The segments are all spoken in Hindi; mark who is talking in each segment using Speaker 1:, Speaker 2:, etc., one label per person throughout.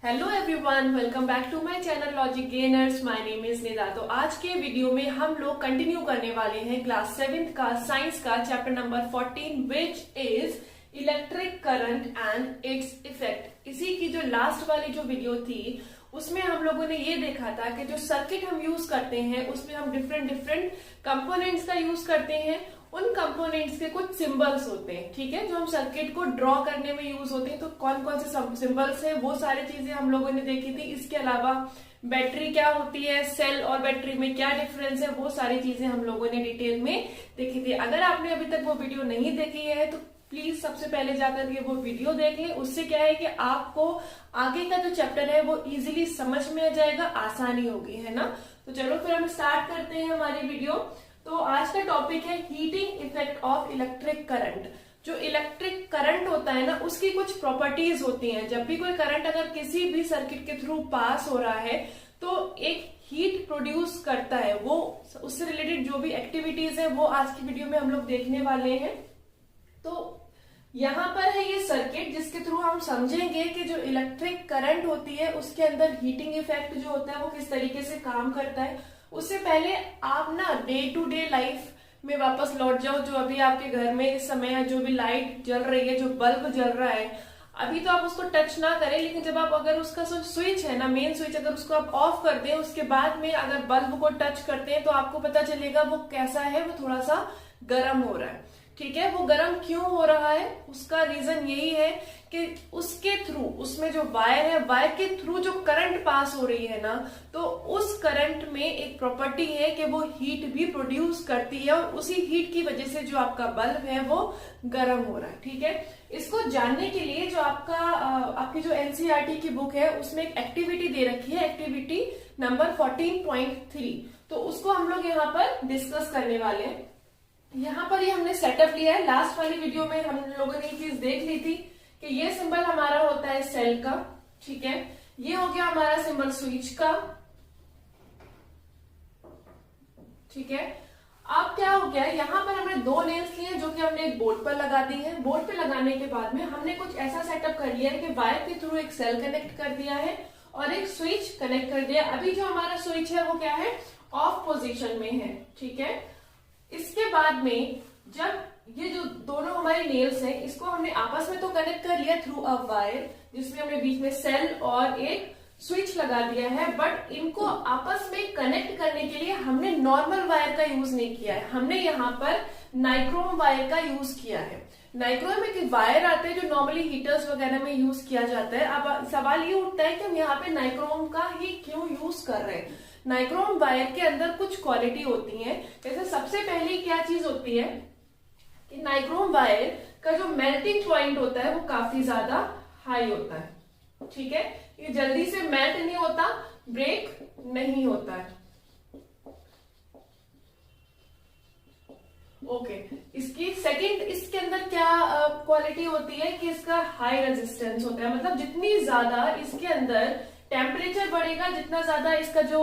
Speaker 1: Hello everyone, welcome back to my channel Logic Gainers. My name is Nida. तो आज के वीडियो में हम लोग कंटिन्यू करने वाले हैं क्लास 7th का साइंस का chapter number 14 which is electric current and its effect. इसी की जो लास्ट वाली जो वीडियो थी उसमें हम लोगों ने ये देखा था कि जो सर्किट हम यूज करते हैं उसमें हम डिफरेंट कंपोनेंट्स का यूज करते हैं। उन कंपोनेंट्स के कुछ सिंबल्स होते हैं, ठीक है, जो हम सर्किट को ड्रॉ करने में यूज होते हैं। तो कौन कौन से सिंबल्स हैं वो सारी चीजें हम लोगों ने देखी थी। इसके अलावा बैटरी क्या होती है, सेल और बैटरी में क्या डिफरेंस है, वो सारी चीजें हम लोगों ने डिटेल में देखी थी। अगर आपने अभी तक वो वीडियो नहीं देखी है तो प्लीज सबसे पहले जाकर के वो वीडियो देख लें। उससे क्या है कि आपको आगे का जो चैप्टर है वो इजीली समझ में आ जाएगा, आसानी होगी, है ना। तो चलो फिर हम स्टार्ट करते हैं हमारी वीडियो। तो आज का टॉपिक है heating effect of electric current. जो इलेक्ट्रिक करंट होता है ना, उसकी कुछ प्रॉपर्टीज होती हैं। जब भी कोई करंट अगर किसी भी सर्किट के थ्रू पास हो रहा है तो एक हीट प्रोड्यूस करता है। वो उससे रिलेटेड जो भी एक्टिविटीज है वो आज की वीडियो में हम लोग देखने वाले हैं। तो यहाँ पर है ये सर्किट जिसके थ्रू हम समझेंगे कि जो इलेक्ट्रिक करंट होती है उसके अंदर हीटिंग इफेक्ट जो होता है वो किस तरीके से काम करता है। उससे पहले आप ना डे टू डे लाइफ में वापस लौट जाओ। जो अभी आपके घर में इस समय है, जो भी लाइट जल रही है, जो बल्ब जल रहा है, अभी तो आप उसको टच ना करें, लेकिन जब आप अगर उसका स्विच है ना, मेन स्विच, अगर उसको आप ऑफ कर दें उसके बाद में अगर बल्ब को टच करते हैं तो आपको पता चलेगा वो कैसा है, वो थोड़ा सा गर्म हो रहा है। ठीक है, वो गर्म क्यों हो रहा है, उसका रीजन यही है कि उसके थ्रू, उसमें जो वायर है, वायर के थ्रू जो करंट पास हो रही है ना, तो उस करंट में एक प्रॉपर्टी है कि वो हीट भी प्रोड्यूस करती है और उसी हीट की वजह से जो आपका बल्ब है वो गर्म हो रहा है। ठीक है, इसको जानने के लिए जो आपकी जो एनसीईआरटी की बुक है उसमें एक एक्टिविटी दे रखी है, एक्टिविटी नंबर 14.3। तो उसको हम लोग यहाँ पर डिस्कस करने वाले हैं। यहाँ पर ये हमने सेटअप लिया है। लास्ट वाली वीडियो में हम लोगों ने ये चीज देख ली थी कि ये सिंबल हमारा होता है सेल का, ठीक है। ये हो गया हमारा सिंबल स्विच का, ठीक है। अब क्या हो गया, यहाँ पर हमने दो नेल्स लिए जो कि हमने एक बोर्ड पर लगा दी है। बोर्ड पे लगाने के बाद में हमने कुछ ऐसा सेटअप कर लिया है कि वायर के थ्रू एक सेल कनेक्ट कर दिया है और एक स्विच कनेक्ट कर दिया। अभी जो हमारा स्विच है वो क्या है, ऑफ पोजिशन में है, ठीक है। इसके बाद में जब ये जो दोनों हमारे नेल्स हैं इसको हमने आपस में तो कनेक्ट कर लिया थ्रू अ वायर, जिसमें हमने बीच में सेल और एक स्विच लगा दिया है, बट इनको आपस में कनेक्ट करने के लिए हमने नॉर्मल वायर का यूज नहीं किया है। हमने यहाँ पर नाइक्रोम वायर का यूज किया है। नाइक्रोम में एक वायर आते हैं जो नॉर्मली हीटर्स वगैरह में यूज किया जाता है। अब सवाल ये उठता है कि हम यहाँ पे नाइक्रोम का ही क्यों यूज कर रहे हैं। नाइक्रोम वायर के अंदर कुछ क्वालिटी होती है। जैसे सबसे पहले क्या चीज होती है कि नाइक्रोम वायर का जो मेल्टिंग पॉइंट होता है वो काफी ज्यादा हाई होता है, ठीक है। ये जल्दी से मेल्ट नहीं होता, ब्रेक नहीं होता है। ओके, इसकी सेकंड, इसके अंदर क्या क्वालिटी होती है कि इसका हाई रेजिस्टेंस होता है। मतलब जितनी ज्यादा इसके अंदर टेम्परेचर बढ़ेगा, जितना ज्यादा इसका जो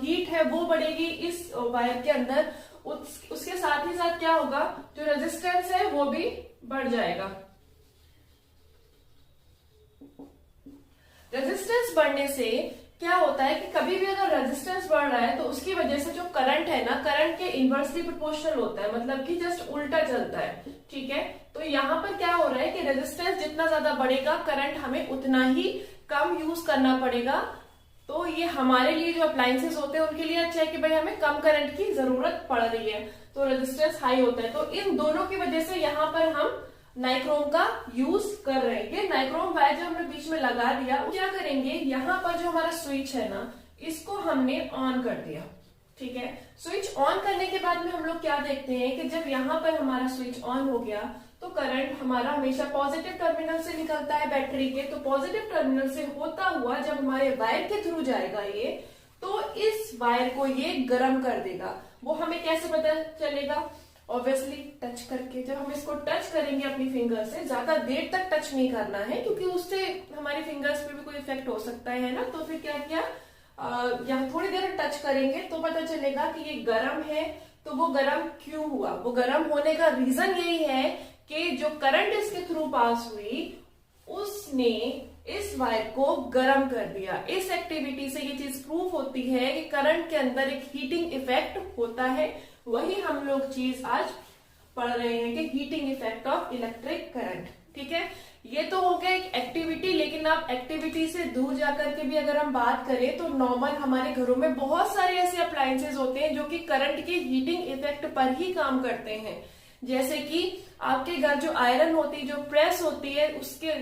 Speaker 1: हीट है वो बढ़ेगी इस वायर के अंदर, उसके साथ ही साथ क्या होगा, जो रेजिस्टेंस है वो भी बढ़ जाएगा। रेजिस्टेंस बढ़ने से क्या होता है कि कभी भी अगर रेजिस्टेंस बढ़ रहा है तो उसकी वजह से जो करंट है ना, करंट के इनवर्सली प्रोपोर्शनल होता है, मतलब कि जस्ट उल्टा चलता है, ठीक है। तो यहाँ पर क्या हो रहा है कि रेजिस्टेंस जितना ज्यादा बढ़ेगा करंट हमें उतना ही कम यूज करना पड़ेगा। तो ये हमारे लिए जो अप्लायंसेस होते हैं उनके लिए अच्छा है कि भाई हमें कम करंट की जरूरत पड़ रही है, तो रेजिस्टेंस हाई होता है। तो इन दोनों की वजह से यहाँ पर हम नाइक्रोम का यूज कर रहे हैं। ये नाइक्रोम वायर जो हमने बीच में लगा दिया, क्या करेंगे, यहाँ पर जो हमारा स्विच है ना इसको हमने ऑन कर दिया, ठीक है। स्विच ऑन करने के बाद में हम लोग क्या देखते हैं कि जब यहाँ पर हमारा स्विच ऑन हो गया तो करंट हमारा हमेशा पॉजिटिव टर्मिनल से निकलता है बैटरी के। तो पॉजिटिव टर्मिनल से होता हुआ जब हमारे वायर के थ्रू जाएगा ये, तो इस वायर को ये गर्म कर देगा। वो हमें कैसे पता चलेगा, ऑब्वियसली टच करके। जब हम इसको टच करेंगे अपनी फिंगर से, ज्यादा देर तक टच नहीं करना है क्योंकि उससे हमारी फिंगर्स पे भी कोई इफेक्ट हो सकता है ना। तो फिर क्या किया, यहाँ थोड़ी देर टच करेंगे तो पता चलेगा कि ये गर्म है। तो वो गर्म क्यों हुआ, वो गर्म होने का रीजन यही है कि जो करंट इसके थ्रू पास हुई उसने इस वायर को गर्म कर दिया। इस एक्टिविटी से ये चीज प्रूफ होती है कि करंट के अंदर एक हीटिंग इफेक्ट होता है। वही हम लोग चीज आज पढ़ रहे हैं कि heating effect of electric current. ठीक है, ये तो हो गया एक एक्टिविटी, लेकिन आप एक्टिविटी से दूर जाकर के भी अगर हम बात करें तो नॉर्मल हमारे घरों में बहुत सारे ऐसे अप्लायंसेज होते हैं जो कि करंट के हीटिंग इफेक्ट पर ही काम करते हैं। जैसे कि आपके घर जो आयरन होती है, जो प्रेस होती है,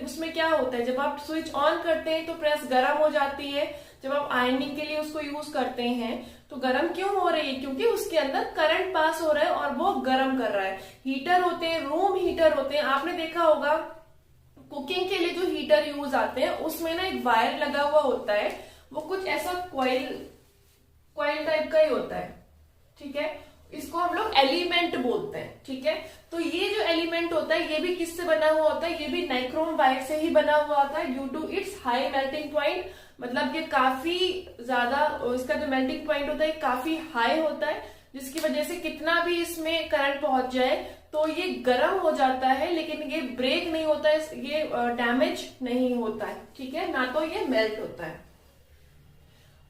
Speaker 1: उसमें क्या होता है, जब आप स्विच ऑन करते हैं तो प्रेस गर्म हो जाती है। जब आप आयरनिंग के लिए उसको यूज करते हैं तो गर्म क्यों हो रही है? क्योंकि उसके अंदर करंट पास हो रहा है और वो गर्म कर रहा है। हीटर होते हैं, रूम हीटर होते हैं, आपने देखा होगा कुकिंग के लिए जो हीटर यूज आते हैं उसमें ना एक वायर लगा हुआ होता है, वो कुछ ऐसा क्वाइल टाइप का ही होता है। ठीक है, इसको हम लोग एलिमेंट बोलते हैं। ठीक है, तो ये जो एलिमेंट होता है ये भी किससे बना हुआ होता है? ये भी नाइक्रोम वायर से ही बना हुआ होता है due to its high melting point. मतलब ये काफी ज्यादा, इसका जो मेल्टिंग पॉइंट होता है काफी हाई होता है, जिसकी वजह से कितना भी इसमें करंट पहुंच जाए तो ये गर्म हो जाता है, लेकिन ये ब्रेक नहीं होता है, ये डैमेज नहीं होता है। ठीक है, ना तो ये मेल्ट होता है।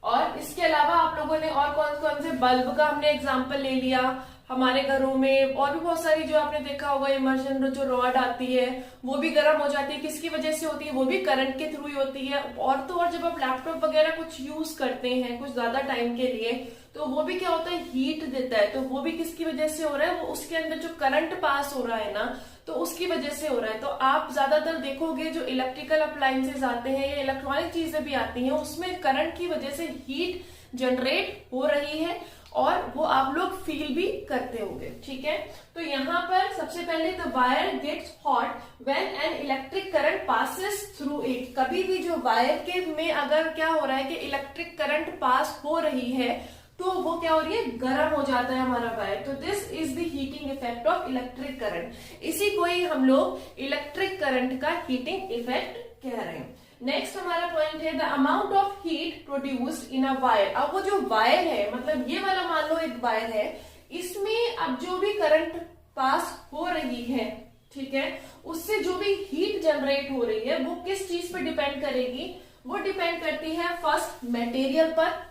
Speaker 1: और इसके अलावा आप लोगों ने और कौन कौन से बल्ब का हमने एग्जांपल ले लिया हमारे घरों में, और भी बहुत सारी जो आपने देखा होगा इमर्शन जो रॉड आती है वो भी गर्म हो जाती है। किसकी वजह से होती है? वो भी करंट के थ्रू ही होती है। और तो और जब आप लैपटॉप वगैरह कुछ यूज करते हैं कुछ ज्यादा टाइम के लिए तो वो भी क्या होता है? हीट देता है। तो वो भी किसकी वजह से हो रहा है? वो उसके अंदर जो करंट पास हो रहा है ना, तो उसकी वजह से हो रहा है। तो आप ज्यादातर देखोगे जो इलेक्ट्रिकल अप्लायंसेज आते हैं या इलेक्ट्रॉनिक चीजें भी आती हैं उसमें करंट की वजह से हीट जनरेट हो रही है और वो आप लोग फील भी करते होंगे। ठीक है, तो यहाँ पर सबसे पहले the wire gets hot when an electric current passes through it. कभी भी जो वायर के में अगर क्या हो रहा है कि इलेक्ट्रिक करंट पास हो रही है तो वो क्या हो रही है? गर्म हो जाता है हमारा वायर। तो this is the heating effect of electric current. इसी को ही हम लोग इलेक्ट्रिक करंट का हीटिंग इफेक्ट कह रहे हैं। नेक्स्ट हमारा पॉइंट है the amount of heat produced in a wire. अब वो जो वायर है, मतलब ये वाला मान लो एक वायर है, इसमें अब जो भी करंट पास हो रही है, ठीक है, उससे जो भी हीट जनरेट हो रही है वो किस चीज पर डिपेंड करेगी? वो डिपेंड करती है फर्स्ट मटेरियल पर,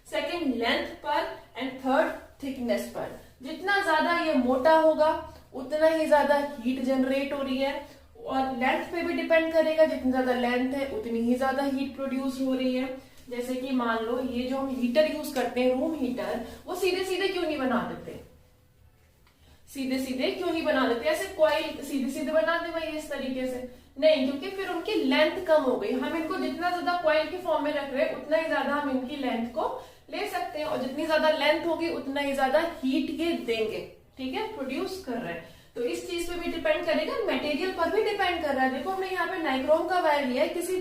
Speaker 1: सेकंड लेंथ पर एंड थर्ड थिकनेस पर। जितना ज्यादा ये मोटा होगा उतना ही ज्यादा हीट जनरेट हो रही है, और लेंथ पे भी डिपेंड करेगा, जितनी ज्यादा लेंथ है उतनी ही ज्यादा हीट प्रोड्यूस हो रही है। जैसे कि मान लो ये जो हम हीटर यूज करते हैं रूम हीटर, वो सीधे सीधे क्यों नहीं बना देते? सीधे सीधे क्यों नहीं बना देते? ऐसे कॉइल सीधे सीधे बना दे भाई इस तरीके से नहीं, क्योंकि फिर उनकी लेंथ कम हो गई। हम इनको जितना ज्यादा कॉइल के फॉर्म में रख रहे हैं उतना ही ज्यादा हम इनकी लेंथ को ले सकते हैं, और जितनी ज्यादा लेंथ होगी उतना ही ज्यादा हीट ये देंगे। ठीक है, प्रोड्यूस कर रहे हैं। तो इस चीज पे भी डिपेंड करेगा, मटेरियल पर भी डिपेंड कर रहा है। देखो हमने यहाँ पे नाइक्रोम का वायर लिया है, किसी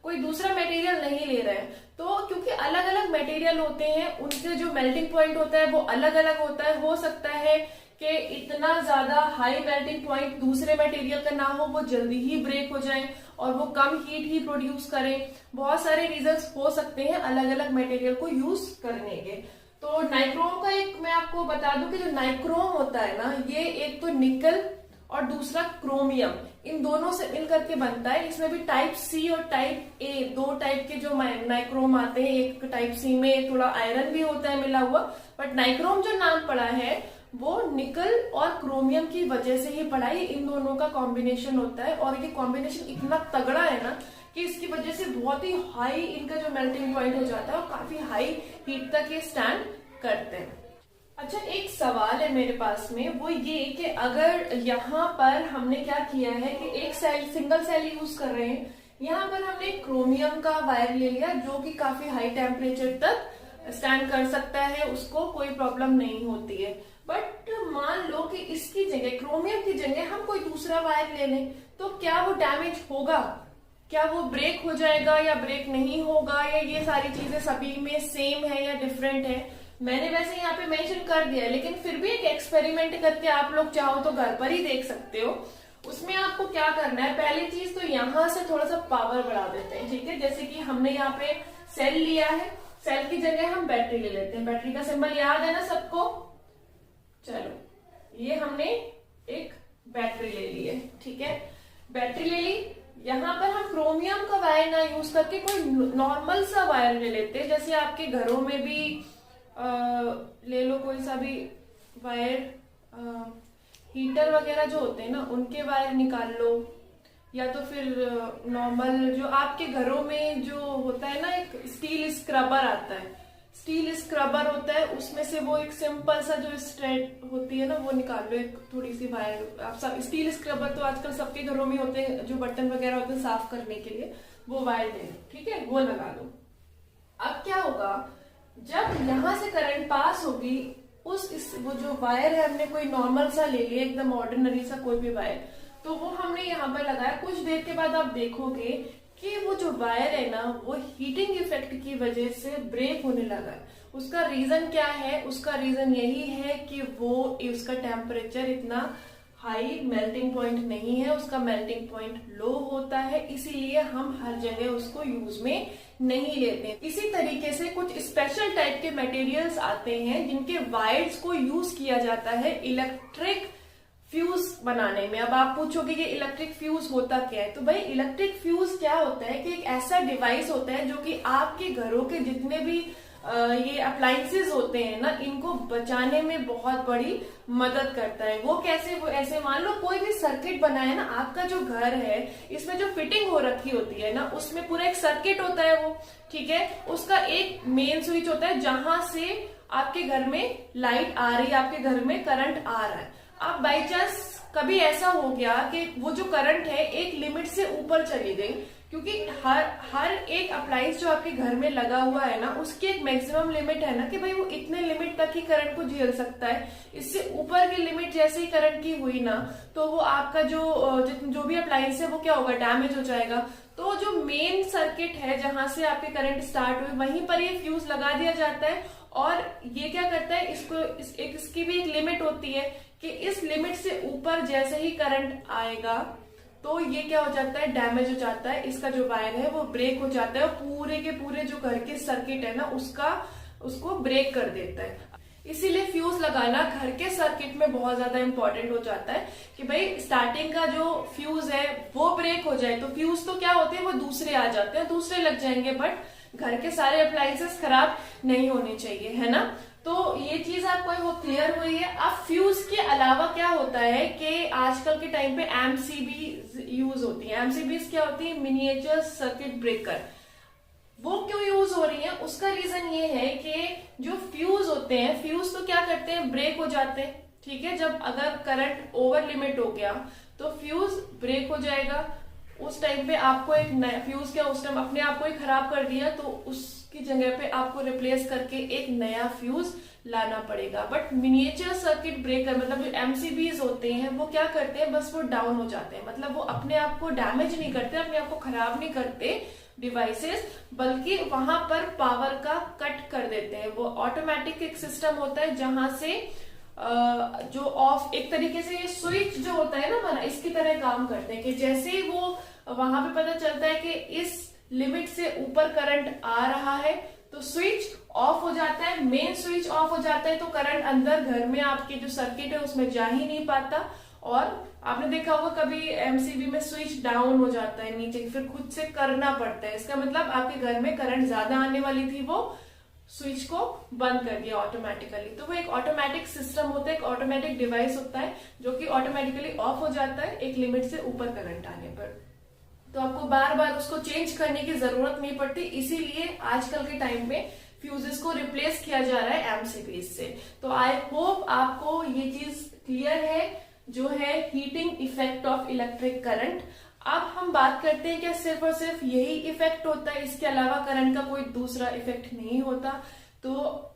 Speaker 1: कोई दूसरा मटेरियल नहीं ले रहे हैं। तो क्योंकि अलग अलग मटेरियल होते हैं, उनके जो मेल्टिंग पॉइंट होता है वो अलग अलग होता है। हो सकता है कि इतना ज्यादा हाई मेल्टिंग पॉइंट दूसरे मटेरियल का ना हो, वो जल्दी ही ब्रेक हो जाए और वो कम हीट ही प्रोड्यूस करें। बहुत सारे रीजंस हो सकते हैं अलग अलग मटेरियल को यूज करने के। तो नाइक्रोम का एक मैं आपको बता दूं कि जो नाइक्रोम होता है ना, ये एक तो निकल और दूसरा क्रोमियम, इन दोनों से मिलकर के बनता है। इसमें भी टाइप सी और टाइप ए, दो टाइप के जो नाइक्रोम आते हैं। एक टाइप सी में थोड़ा आयरन भी होता है मिला हुआ, बट नाइक्रोम जो नाम पड़ा है वो निकल और क्रोमियम की वजह से ही पड़ा है। इन दोनों का कॉम्बिनेशन होता है, और ये कॉम्बिनेशन इतना तगड़ा है ना कि इसकी वजह से बहुत ही हाई इनका जो मेल्टिंग पॉइंट हो जाता है और काफी हाई हीट तक ये स्टैंड करते हैं। अच्छा, एक सवाल है मेरे पास में, वो ये कि अगर यहाँ पर हमने क्या किया है कि एक सिंगल सेल यूज कर रहे हैं, यहाँ पर हमने क्रोमियम का वायर ले लिया जो कि काफी हाई टेम्परेचर तक स्टैंड कर सकता है, उसको कोई प्रॉब्लम नहीं होती है। बट मान लो कि इसकी जगह, क्रोमियम की जगह हम कोई दूसरा वायर ले लें, तो क्या वो डैमेज होगा? क्या वो ब्रेक हो जाएगा या ब्रेक नहीं होगा? या ये सारी चीजें सभी में सेम है या डिफरेंट है? मैंने वैसे यहाँ पे मेंशन कर दिया, लेकिन फिर भी एक एक्सपेरिमेंट करके आप लोग चाहो तो घर पर ही देख सकते हो। उसमें आपको क्या करना है, पहली चीज तो यहाँ से थोड़ा सा पावर बढ़ा देते हैं। ठीक है, जैसे कि हमने यहाँ पे सेल लिया है, सेल की जगह हम बैटरी ले लेते हैं। बैटरी का सिंबल याद है ना सबको? चलो, ये हमने एक बैटरी ले ली है। ठीक है, बैटरी ले ली, यहाँ पर हम क्रोमियम का वायर ना यूज करके कोई नॉर्मल सा वायर ले लेते हैं। जैसे आपके घरों में भी ले लो कोई सा भी वायर, हीटर वगैरह जो होते हैं ना उनके वायर निकाल लो, या तो फिर नॉर्मल जो आपके घरों में जो होता है ना, एक स्टील स्क्रबर आता है, स्टील स्क्रबर होता है, उसमें से वो एक सिंपल सा जो स्ट्रेट होती है ना वो निकाल लो, एक थोड़ी सी वायर। आप सब स्टील स्क्रबर तो आजकल सबके घरों में होते हैं, जो बर्तन वगैरह होते हैं साफ करने के लिए, वो वायर ले लो, ठीक है, वो लगा लो। अब क्या होगा, जब यहां से करंट पास होगी वो जो वायर है हमने कोई नॉर्मल सा ले लिया, एकदम ऑर्डिनरी सा कोई भी वायर, तो वो हमने यहाँ पर लगाया। कुछ देर के बाद आप देखोगे कि वो जो वायर है ना वो हीटिंग इफेक्ट की वजह से ब्रेक होने लगा है। उसका रीजन क्या है? उसका रीजन यही है कि वो उसका टेम्परेचर इतना हाई मेल्टिंग पॉइंट नहीं है, उसका मेल्टिंग पॉइंट लो होता है, इसीलिए हम हर जगह उसको यूज में नहीं लेते। इसी तरीके से कुछ स्पेशल टाइप के मटेरियल्स आते हैं जिनके वायर्स को यूज किया जाता है इलेक्ट्रिक फ्यूज बनाने में। अब आप पूछोगे कि इलेक्ट्रिक फ्यूज होता क्या है, तो भाई इलेक्ट्रिक फ्यूज क्या होता है कि एक ऐसा डिवाइस होता है जो कि आपके घरों के जितने भी ये अप्लायंसेस होते हैं ना, इनको बचाने में बहुत बड़ी मदद करता है। वो कैसे? वो ऐसे, मान लो कोई भी सर्किट बना है ना, आपका जो घर है इसमें जो फिटिंग हो रखी होती है ना, उसमें पूरा एक सर्किट होता है वो, ठीक है, उसका एक मेन स्विच होता है जहां से आपके घर में लाइट आ रही है, आपके घर में करंट आ रहा है। अब बाई चांस कभी ऐसा हो गया कि वो जो करंट है एक लिमिट से ऊपर चली गई, क्योंकि हर एक अप्लायंस जो आपके घर में लगा हुआ है ना, उसकी एक मैक्सिमम लिमिट है ना कि भाई वो इतने लिमिट तक ही करंट को झेल सकता है। इससे ऊपर की लिमिट जैसे ही करंट की हुई ना, तो वो आपका जो भी अप्लायंस है वो क्या होगा, डैमेज हो जाएगा। तो जो मेन सर्किट है जहां से आपके करंट स्टार्ट हुई, वहीं पर ये फ्यूज लगा दिया जाता है। और ये क्या करता है, इसकी भी एक लिमिट होती है कि इस लिमिट से ऊपर जैसे ही करंट आएगा तो ये क्या हो जाता है, डैमेज हो जाता है, इसका जो वायर है वो ब्रेक हो जाता है, और पूरे के पूरे जो घर के सर्किट है ना उसको ब्रेक कर देता है। इसीलिए फ्यूज लगाना घर के सर्किट में बहुत ज्यादा इंपॉर्टेंट हो जाता है कि भाई स्टार्टिंग का जो फ्यूज है वो ब्रेक हो जाए, तो फ्यूज तो क्या होते हैं, वो दूसरे आ जाते हैं, दूसरे लग जाएंगे, बट घर के सारे अप्लायंसेस खराब नहीं होने चाहिए, है ना। तो ये चीज आपको वो क्लियर हुई है। अब फ्यूज के अलावा क्या होता है कि आजकल के टाइम पे एमसीबी यूज होती है। एमसीबी क्या होती है, मिनिएचर सर्किट ब्रेकर। वो क्यों यूज हो रही है, उसका रीजन ये है कि जो फ्यूज होते हैं, फ्यूज तो क्या करते हैं, ब्रेक हो जाते हैं, ठीक है। जब अगर करंट ओवर लिमिट हो गया तो फ्यूज ब्रेक हो जाएगा। उस टाइम पे आपको एक नया फ्यूज क्या उस टाइम अपने आप को ही खराब कर दिया, तो उसकी जगह पे आपको रिप्लेस करके एक नया फ्यूज लाना पड़ेगा। बट मिनिएचर सर्किट ब्रेकर मतलब जो एमसीबीज होते हैं वो क्या करते हैं, बस वो डाउन हो जाते हैं, मतलब वो अपने आप को डैमेज नहीं करते, अपने आप को खराब नहीं करते डिवाइसेस, बल्कि वहां पर पावर का कट कर देते हैं। वो ऑटोमेटिक एक सिस्टम होता है जहां से जो ऑफ, एक तरीके से ये स्विच जो होता है ना हमारा, इसकी तरह काम करते हैं कि जैसे ही वो वहां पे पता चलता है कि इस लिमिट से ऊपर करंट आ रहा है तो स्विच ऑफ हो जाता है, मेन स्विच ऑफ हो जाता है, तो करंट अंदर घर में आपके जो सर्किट है उसमें जा ही नहीं पाता। और आपने देखा होगा कभी एमसीबी में स्विच डाउन हो जाता है नीचे, फिर खुद से करना पड़ता है, इसका मतलब आपके घर में करंट ज्यादा आने वाली थी, वो स्विच को बंद कर दिया ऑटोमेटिकली। तो वो एक ऑटोमेटिक सिस्टम होता है, एक ऑटोमेटिक डिवाइस होता है जो कि ऑटोमेटिकली ऑफ हो जाता है एक लिमिट से ऊपर करंट आने पर। तो आपको बार बार उसको चेंज करने की जरूरत नहीं पड़ती, इसीलिए आजकल के टाइम में फ्यूजेस को रिप्लेस किया जा रहा है एमसीबी से। तो आई होप आपको ये चीज क्लियर है, जो है heating effect of electric current. अब हम बात करते हैं क्या सिर्फ और सिर्फ यही इफेक्ट होता है, इसके अलावा करंट का कोई दूसरा इफेक्ट नहीं होता। तो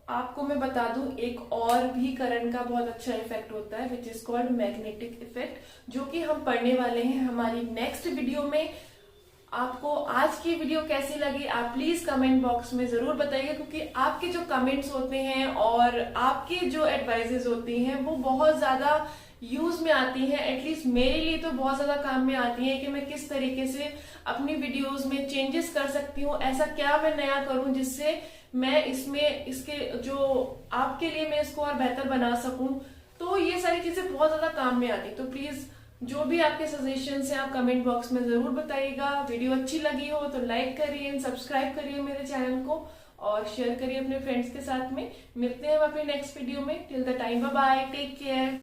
Speaker 1: आपको मैं बता दूं एक और भी करंट का बहुत अच्छा इफेक्ट होता है, which is called magnetic effect, जो कि हम पढ़ने वाले हैं हमारी नेक्स्ट वीडियो में। आपको आज की वीडियो कैसी लगी आप प्लीज कमेंट बॉक्स में जरूर बताइए, क्योंकि आपके जो कमेंट्स होते हैं और आपकी जो एडवाइजेस होती हैं वो बहुत ज्यादा यूज में आती है, एटलीस्ट मेरे लिए तो बहुत ज्यादा काम में आती है कि मैं किस तरीके से अपनी वीडियोस में चेंजेस कर सकती हूँ, ऐसा क्या मैं नया करूं जिससे मैं इसके जो आपके लिए मैं इसको और बेहतर बना सकूं। तो ये सारी चीजें बहुत ज्यादा काम में आती है, तो प्लीज जो भी आपके सजेशंस हैं आप कमेंट बॉक्स में जरूर बताइएगा। वीडियो अच्छी लगी हो तो लाइक करिए, सब्सक्राइब करिए मेरे चैनल को और शेयर करिए अपने फ्रेंड्स के साथ में। मिलते हैं हम अपने नेक्स्ट वीडियो में। Till the time, bye bye, take care.